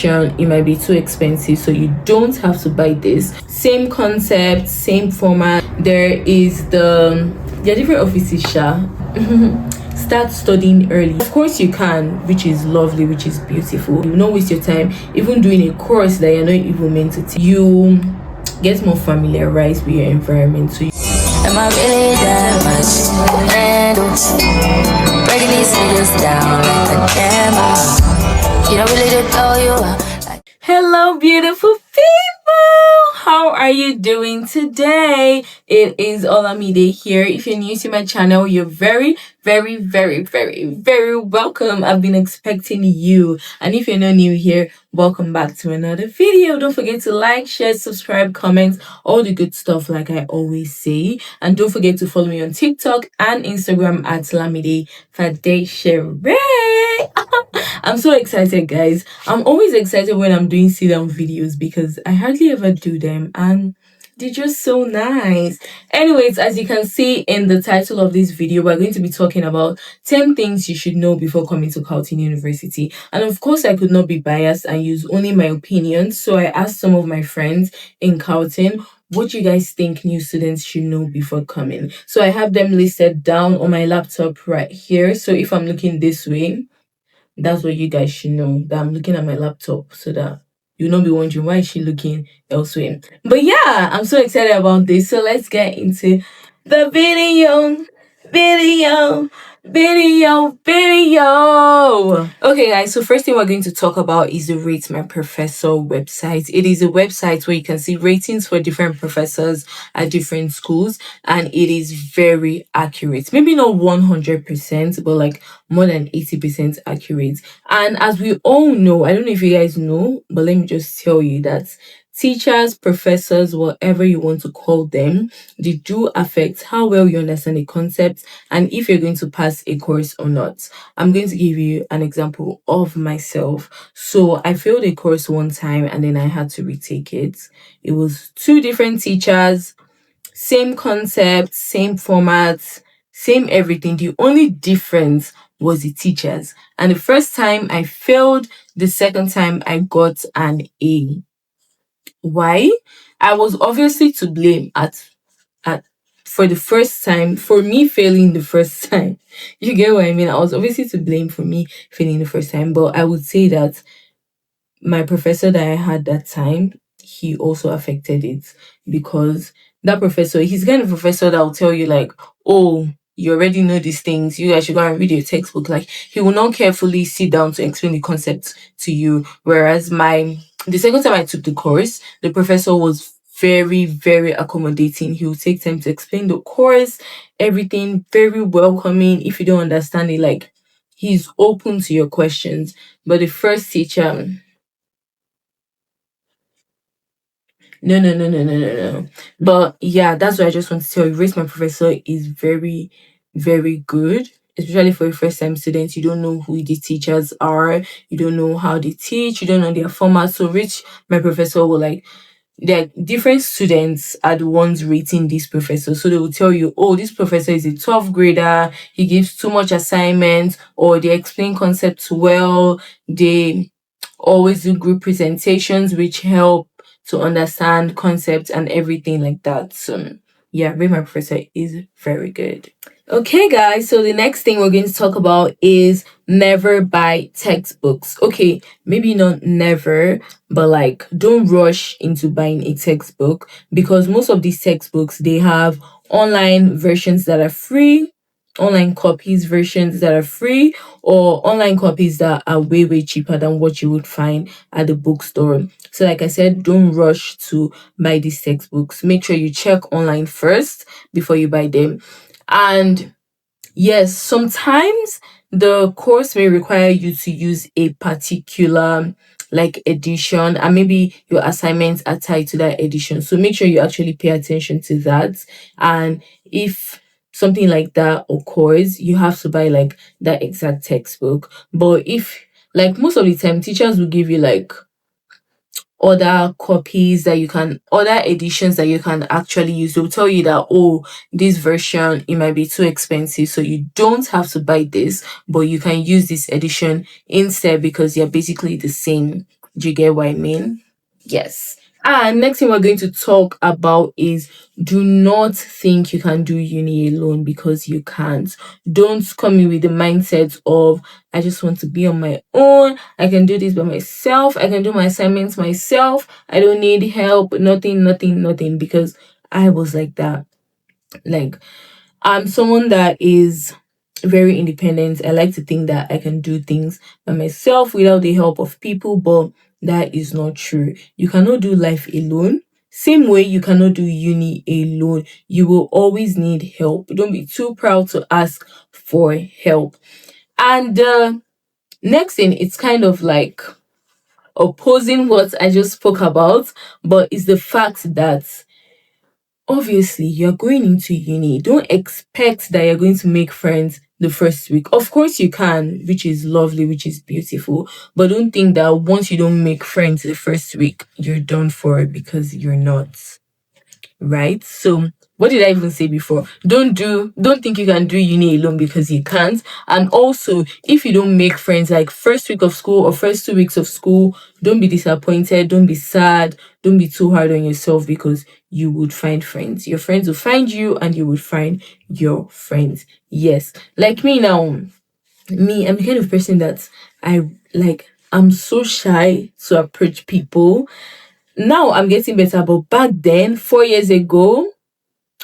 version, it might be too expensive, so you don't have to buy this. Same concept, same format. There are different offices, Start studying early. Of course you can, which is lovely, which is beautiful. You will not waste your time even doing a course that you're not even meant to teach. You get more familiarized with your environment. So am I really that much to handle? Breaking these niggas down like a camera. You don't really know you. Hello, beautiful people. How are you doing today? It is Olamide here. If you're new to my channel, you're very welcome. I've been expecting you. And if you're not new here, welcome back to another video. Don't forget to like, share, subscribe, comment, all the good stuff like I always say. And don't forget to follow me on TikTok and Instagram at lamidefadesere. I'm so excited, guys. I'm always excited when I'm doing sit-down videos because I hardly ever do them and they're just so nice. Anyways, as you can see in the title of this video, we're going to be talking about 10 things you should know before coming to Carleton University. And of course, I could not be biased and use only my opinions. So I asked some of my friends in Carleton, what you guys think new students should know before coming. So I have them listed down on my laptop right here. So if I'm looking this way, that's what you guys should know, that I'm looking at my laptop, so that you'll not be wondering why is she looking elsewhere. But yeah, I'm so excited about this. So let's get into the video. Okay, guys, so first thing we're going to talk about is the Rate My Professor website. It is a website where you can see ratings for different professors at different schools, and it is very accurate. Maybe not 100%, but like more than 80% accurate. And as we all know, I don't know if you guys know, but let me just tell you that teachers, professors, whatever you want to call them, they do affect how well you understand a concept and if you're going to pass a course or not. I'm going to give you an example of myself. So I failed a course one time and then I had to retake it. It was 2 different teachers, same concept, same format, same everything. The only difference was the teachers. And the first time I failed, the second time I got an A. Why? I was obviously to blame for the first time, for me failing the first time. You get what I mean? I was obviously to blame for me failing the first time, but I would say that my professor that I had that time, he also affected it, because that professor, he's the kind of professor that will tell you like, oh, you already know these things, you guys should go and read your textbook. Like, he will not carefully sit down to explain the concept to you. Whereas the second time I took the course, the professor was very accommodating. He will take time to explain the course, everything, very welcoming. If you don't understand it, like, he's open to your questions. But the first teacher, no. But yeah, that's what I just want to tell you. Rate My Professor is very good, especially for a first time student. You don't know who the teachers are, you don't know how they teach, you don't know their format. So Rate My Professor will, like, there different students are the ones rating this professor. So they will tell you, oh, this professor is a 12th grader, he gives too much assignment, or they explain concepts well, they always do group presentations which help to understand concepts and everything like that. So yeah, Rate My Professor is very good. Okay, guys, so the next thing we're going to talk about is never buy textbooks. Okay, maybe not never, but like, don't rush into buying a textbook, because most of these textbooks, they have online versions that are free, online copies versions that are free, or online copies that are way cheaper than what you would find at the bookstore. So like I said, don't rush to buy these textbooks. Make sure you check online first before you buy them. And yes, sometimes the course may require you to use a particular like edition, and maybe your assignments are tied to that edition. So make sure you actually pay attention to that. And if something like that occurs, you have to buy like that exact textbook. But if, like, most of the time teachers will give you like other copies that you can, other editions that you can actually use. They'll tell you that, oh, this version, it might be too expensive, so you don't have to buy this, but you can use this edition instead because they're basically the same. Do you get what I mean? Yes. And next thing we're going to talk about is, do not think you can do uni alone, because you can't. Don't come in with the mindset of, I just want to be on my own. I can do this by myself. I can do my assignments myself. I don't need help. Nothing, nothing, nothing. Because I was like that. Like, I'm someone that is very independent. I like to think that I can do things by myself without the help of people, but that is not true. You cannot do life alone. Same way you cannot do uni alone. You will always need help. Don't be too proud to ask for help. And next thing, it's kind of like opposing what I just spoke about, but it's the fact that obviously you're going into uni. Don't expect that you're going to make friends the first week. Of course you can, which is lovely, which is beautiful, but don't think that once you don't make friends the first week, you're done for it, because you're not. Right? So what did I even say before? Don't think you can do uni alone, because you can't. And also, if you don't make friends like first week of school or first 2 weeks of school, don't be disappointed, don't be sad, don't be too hard on yourself, because you would find friends. Your friends will find you, and you would find your friends. Yes. Like me now, I'm the kind of person that I'm so shy to approach people. Now I'm getting better, but back then, 4 years ago,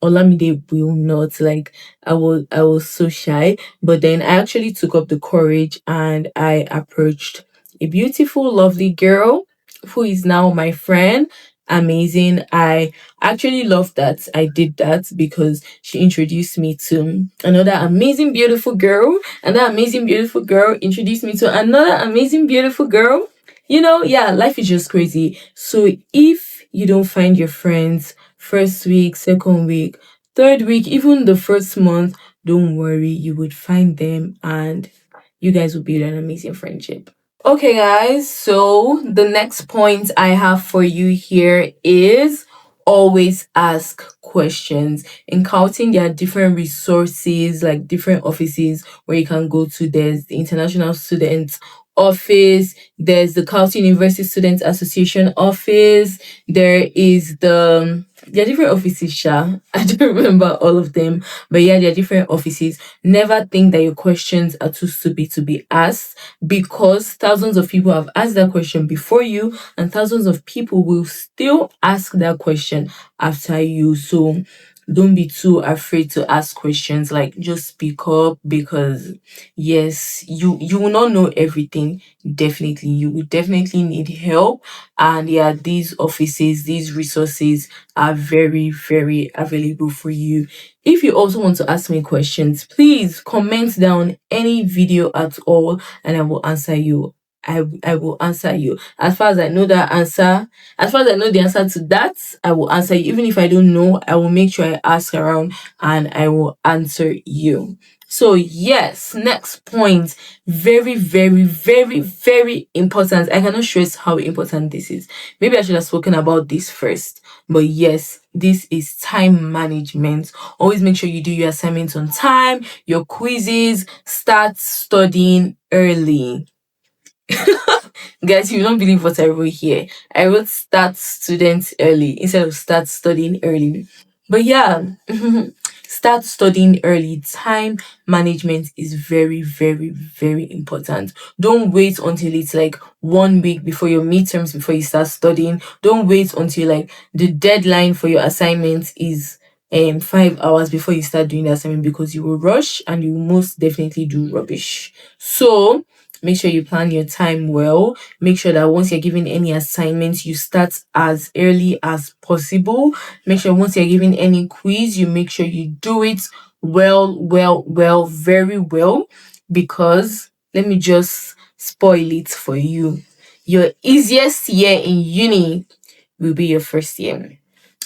Olamide will not, like, I was so shy. But then I actually took up the courage and I approached a beautiful, lovely girl who is now my friend. Amazing. I actually love that I did that, because she introduced me to another amazing, beautiful girl, and that amazing, beautiful girl introduced me to another amazing, beautiful girl. Yeah, life is just crazy. So if you don't find your friends first week, second week, third week, even the first month, don't worry, you would find them, and you guys will build an amazing friendship. Okay, guys, so the next point I have for you here is always ask questions. In Carleton, there are different resources, like different offices where you can go to. There's the International Student Office, there's the Carleton University Students Association office, there are different offices, Sha. I don't remember all of them, but yeah, there are different offices. Never think that your questions are too stupid to be asked, because thousands of people have asked that question before you, and thousands of people will still ask that question after you. So don't be too afraid to ask questions. Like, just speak up, because yes, you will not know everything. Definitely, you will definitely need help. And yeah, these offices, these resources are very, very available for you. If you also want to ask me questions, please comment down any video at all, and I will answer you. I will answer you. As far as I know that answer, as far as I know the answer to that, I will answer you. Even if I don't know, I will make sure I ask around and I will answer you. So yes, next point, very, very, very, very important. I cannot stress how important this is. Maybe I should have spoken about this first, but yes, this is time management. Always make sure you do your assignments on time, your quizzes, start studying early. Guys, you don't believe what I wrote here. I wrote start students early instead of start studying early. But yeah, start studying early. Time management is very, very, very important. Don't wait until it's like 1 week before your midterms before you start studying. Don't wait until like the deadline for your assignment is 5 hours before you start doing the assignment, because you will rush and you will most definitely do rubbish. So make sure you plan your time well. Make sure that once you're given any assignments, you start as early as possible. Make sure once you're given any quiz, you make sure you do it well, well, well, very well. Because let me just spoil it for you. Your easiest year in uni will be your first year.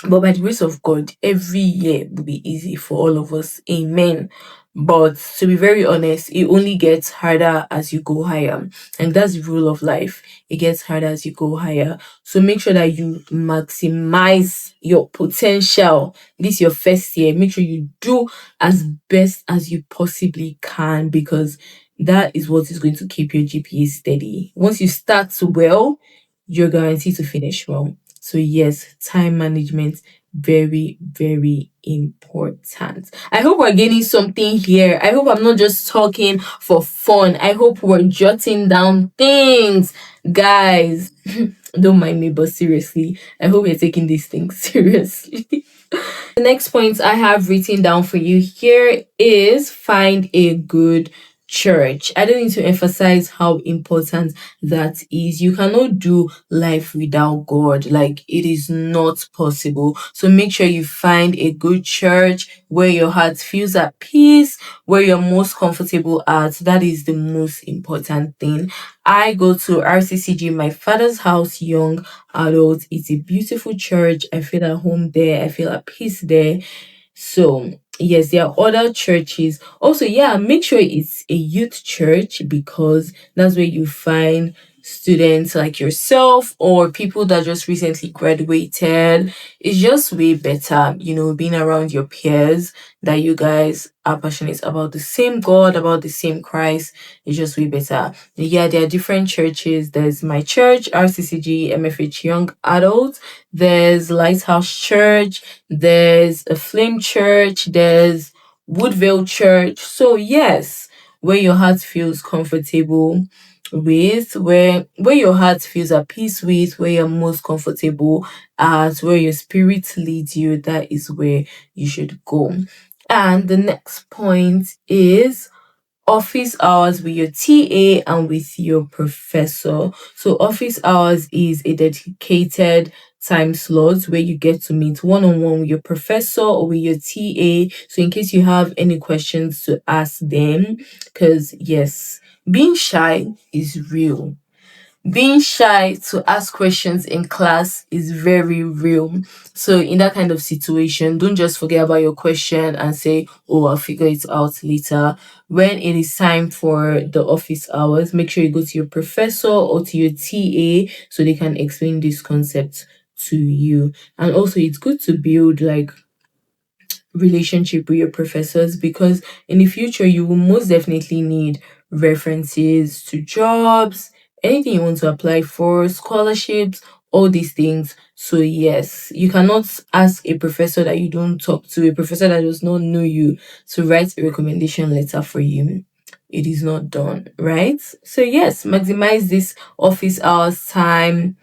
But by the grace of God, every year will be easy for all of us. Amen. But to be very honest, it only gets harder as you go higher. And that's the rule of life. It gets harder as you go higher. So make sure that you maximize your potential. This is your first year. Make sure you do as best as you possibly can, because that is what is going to keep your GPA steady. Once you start well, you're guaranteed to finish well. So yes, time management, very, very important. I hope we're getting something here. I hope I'm not just talking for fun. I hope we're jotting down things, guys. Don't mind me, but seriously, I hope you're taking these things seriously. The next point I have written down for you here is find a good church. I don't need to emphasize how important that is. You cannot do life without God. Like, it is not possible. So make sure you find a good church where your heart feels at peace, where you're most comfortable at. That is the most important thing. I go to RCCG, my father's house, young adults. It's a beautiful church. I feel at home there. I feel at peace there. So, yes, there are other churches. Also, yeah, make sure it's a youth church because that's where you find students like yourself or people that just recently graduated. It's just way better, being around your peers that you guys are passionate about the same God, about the same Christ. It's just way better. Yeah, there are different churches. There's my church, RCCG, MFH Young Adults. There's Lighthouse Church. There's a Flame Church. There's Woodville Church. So yes, where your heart feels comfortable with, where your heart feels at peace with, where you're most comfortable at, where your spirit leads you, that is where you should go. And the next point is office hours with your TA and with your professor. So office hours is a dedicated time slot where you get to meet one-on-one with your professor or with your TA. So in case you have any questions to ask them, because yes, being shy is real. Being shy to ask questions in class is very real. So in that kind of situation, don't just forget about your question and say, oh, I'll figure it out later. When it is time for the office hours, make sure you go to your professor or to your TA so they can explain this concept to you. And also, it's good to build like relationship with your professors because in the future you will most definitely need references to jobs, anything you want to apply for, scholarships, all these things. So yes, you cannot ask a professor that you don't talk to, a professor that does not know you, to write a recommendation letter for you. It is not done, right? So yes, maximize this office hours time.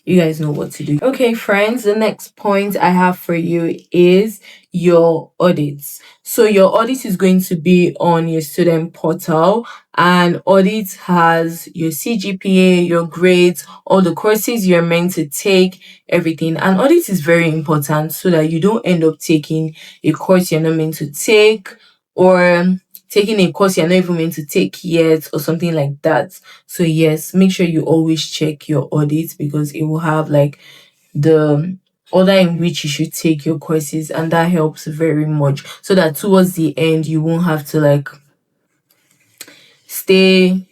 You guys know what to do. Okay, friends, the next point I have for you is your audits. So your audit is going to be on your student portal, and audit has your CGPA, your grades, all the courses you're meant to take, everything. And audit is very important so that you don't end up taking a course you're not meant to take, or taking a course you're not even meant to take yet, or something like that. So yes, make sure you always check your audits because it will have like the order in which you should take your courses, and that helps very much so that towards the end you won't have to like stay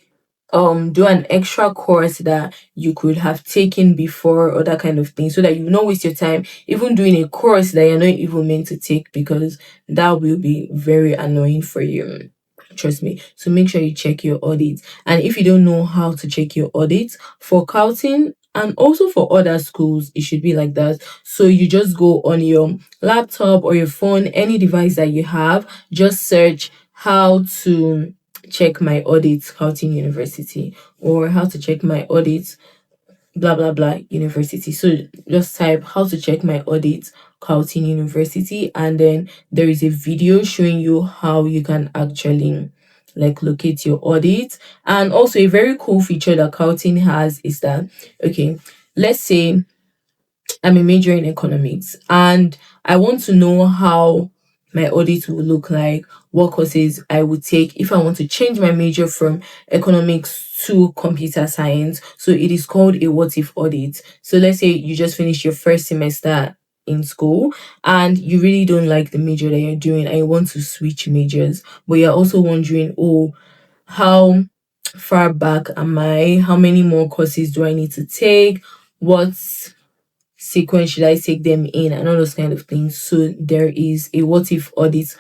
do an extra course that you could have taken before or that kind of thing, so that you will not waste your time even doing a course that you're not even meant to take, because that will be very annoying for you. Trust me. So make sure you check your audits. And if you don't know how to check your audits for Carleton and also for other schools, it should be like that. So you just go on your laptop or your phone, any device that you have, just search how to check my audits Carleton University, or how to check my audits blah blah blah university. So just type how to check my audits Carleton University, and then there is a video showing you how you can actually like locate your audit. And also a very cool feature that Carleton has is that, okay, let's say I'm a major in economics and I want to know how my audit will look like, what courses I would take if I want to change my major from economics to computer science. So it is called a what if audit. So let's say you just finished your first semester in school and you really don't like the major that you're doing and you want to switch majors, but you're also wondering, oh, how far back am I? How many more courses do I need to take? What's sequence should I take them in, and all those kind of things. So there is a what if audit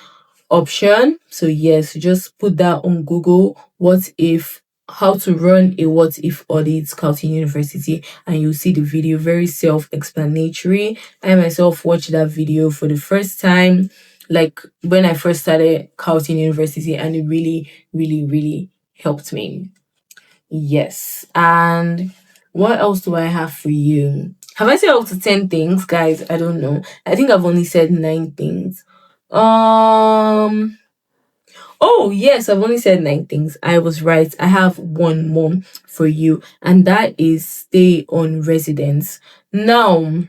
option. So yes, just put that on Google. What if how to run a what if audit, Carleton University, and you'll see the video, very self-explanatory. I myself watched that video for the first time, like when I first started Carleton University, and it really, really, really helped me. Yes. And what else do I have for you? Have I said up to 10 things, guys? I don't know. I think I've only said 9 things. Um Oh, yes, I've only said 9 things. I was right. I have one more for you, and that is stay on residence. Now,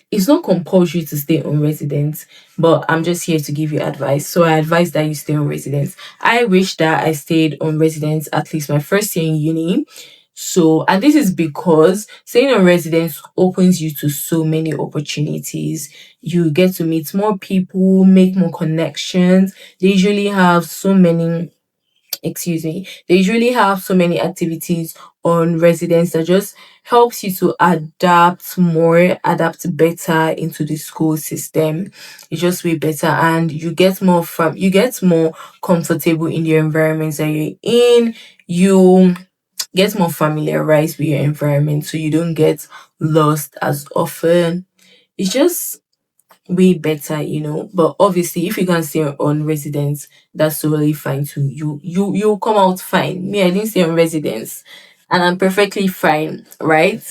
it's not compulsory to stay on residence, but I'm just here to give you advice. So I advise that you stay on residence. I wish that I stayed on residence at least my first year in uni. So, and this is because staying on residence opens you to so many opportunities. You get to meet more people, make more connections. They usually have so many, excuse me, they usually have so many activities on residence that just helps you to adapt more, adapt better into the school system. It's just way better, and you get more comfortable in the environments that you're in. You get more familiarized with your environment so you don't get lost as often. It's just way better, But obviously, if you can stay on residence, that's totally fine too. You'll come out fine. Me, I didn't stay on residence, and I'm perfectly fine, right?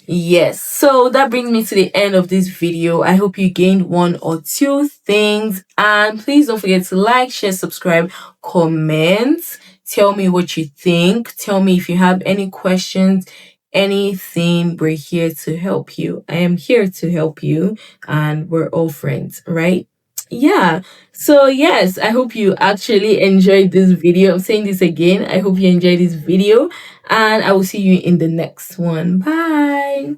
Yes, so that brings me to the end of this video. I hope you gained one or two things, and please don't forget to like, share, subscribe, comment. Tell me what you think. Tell me if you have any questions, anything. We're here to help you. I am here to help you, and we're all friends, right? Yeah. So yes, I hope you actually enjoyed this video. I'm saying this again. I hope you enjoyed this video, and I will see you in the next one. Bye.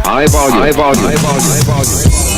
High volume.